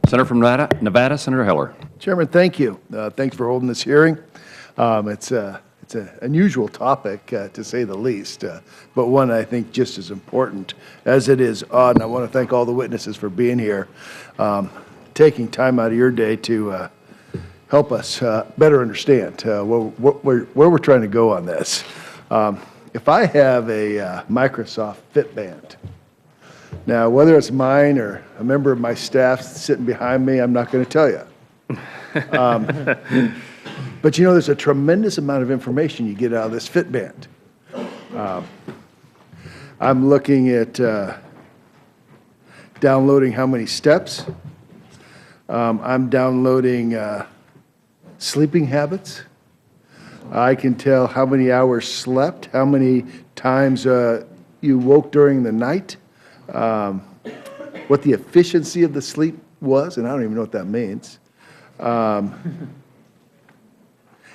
Senator from Nevada, Senator Heller. Chairman, thank you. Thanks for holding this hearing. It's an unusual topic, to say the least, but one I think just as important as it is odd. And I want to thank all the witnesses for being here, taking time out of your day to help us better understand where we're trying to go on this. If I have a Microsoft Fitband, now whether it's mine or a member of my staff sitting behind me, I'm not going to tell you. But you know, there's a tremendous amount of information you get out of this Fitband. I'm looking at downloading how many steps. I'm downloading sleeping habits. I can tell how many hours slept, how many times you woke during the night, what the efficiency of the sleep was, and I don't even know what that means.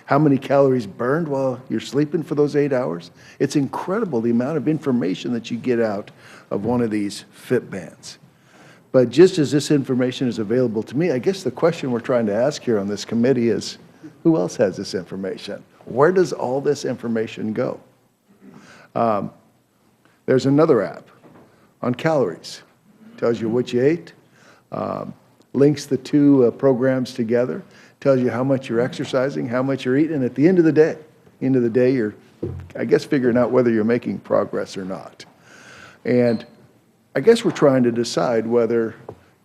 How many calories burned while you're sleeping for those 8 hours. It's incredible the amount of information that you get out of one of these Fitbands. But just as this information is available to me, I guess the question we're trying to ask here on this committee is, who else has this information? Where does all this information go? There's another app on calories. Tells you what you ate, links the two programs together, tells you how much you're exercising, how much you're eating, and at the end of the day, you're, I guess, figuring out whether you're making progress or not. And I guess we're trying to decide whether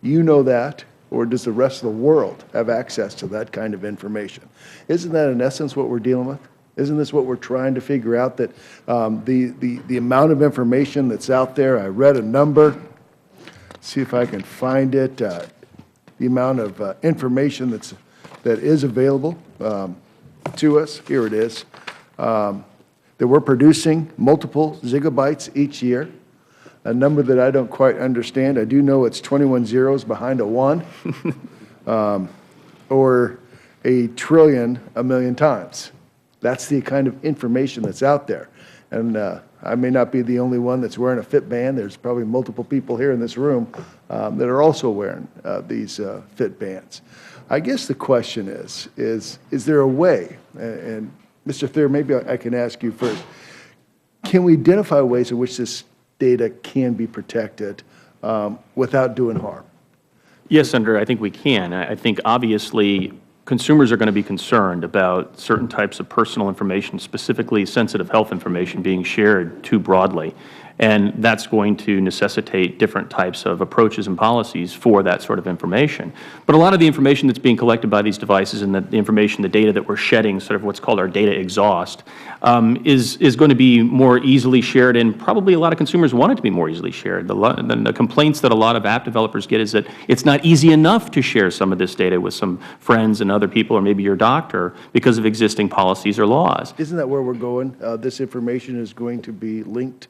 you know that, or does the rest of the world have access to that kind of information? Isn't that in essence what we're dealing with? Isn't this what we're trying to figure out, that the amount of information that's out there? I read a number, see if I can find it, the amount of information that is available to us. Here it is. That we're producing multiple gigabytes each year, a number that I don't quite understand. I do know it's 21 zeros behind a 1, or a trillion a million times. That's the kind of information that's out there. And I may not be the only one that's wearing a Fitband. There's probably multiple people here in this room that are also wearing these Fitbands. I guess the question is there a way, and Mr. Thayer, maybe I can ask you first, can we identify ways in which this data can be protected without doing harm? Yes, Senator, I think we can. I think obviously consumers are going to be concerned about certain types of personal information, specifically sensitive health information, being shared too broadly. And that's going to necessitate different types of approaches and policies for that sort of information. But a lot of the information that's being collected by these devices, and the information, the data that we're shedding, sort of what's called our data exhaust, is going to be more easily shared, and probably a lot of consumers want it to be more easily shared. The complaints that a lot of app developers get is that it's not easy enough to share some of this data with some friends and other people, or maybe your doctor, because of existing policies or laws. Isn't that where we're going? This information is going to be linked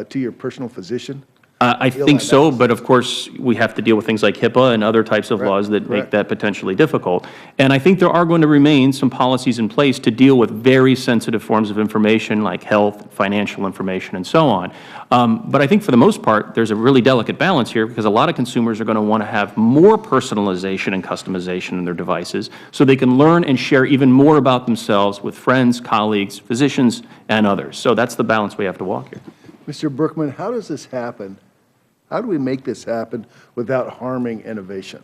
to your personal physician? I think so, but of course we have to deal with things like HIPAA and other types of laws that make that potentially difficult. And I think there are going to remain some policies in place to deal with very sensitive forms of information like health, financial information, and so on. But I think for the most part, there's a really delicate balance here, because a lot of consumers are going to want to have more personalization and customization in their devices so they can learn and share even more about themselves with friends, colleagues, physicians, and others. So that's the balance we have to walk here. Mr. Brookman, how does this happen? How do we make this happen without harming innovation?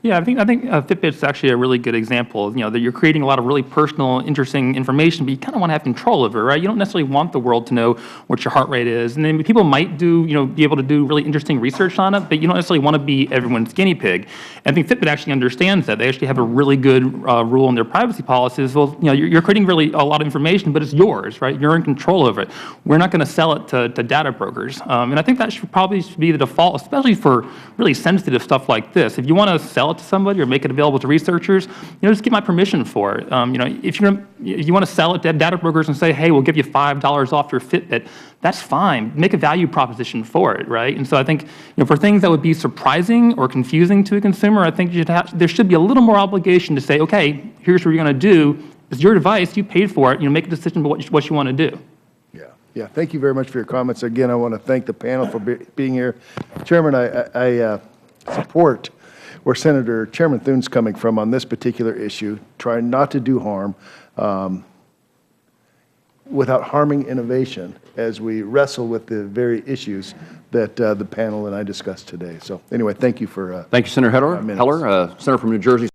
Yeah, I think Fitbit's actually a really good example. That you're creating a lot of really personal, interesting information, but you kind of want to have control over it, right? You don't necessarily want the world to know what your heart rate is, and then people might be able to do really interesting research on it, but you don't necessarily want to be everyone's guinea pig. And I think Fitbit actually understands that. They actually have a really good rule in their privacy policies. Well, you're creating really a lot of information, but it's yours, right? You're in control over it. We're not going to sell it to data brokers, and I think that should probably be the default, especially for really sensitive stuff like this. If you want to sell it to somebody or make it available to researchers, just get my permission for it. If you want to sell it to data brokers and say, hey, we'll give you $5 off your Fitbit, that's fine. Make a value proposition for it, right? And so I think, for things that would be surprising or confusing to a consumer, I think there should be a little more obligation to say, okay, here's what you're going to do. It's your device. You paid for it. Make a decision about what you want to do. Yeah. Thank you very much for your comments. Again, I want to thank the panel for being here. Chairman, I support where Chairman Thune's coming from on this particular issue, trying not to do harm without harming innovation as we wrestle with the very issues that the panel and I discussed today. So anyway, thank you for Thank you, Senator minutes. Heller. Senator from New Jersey.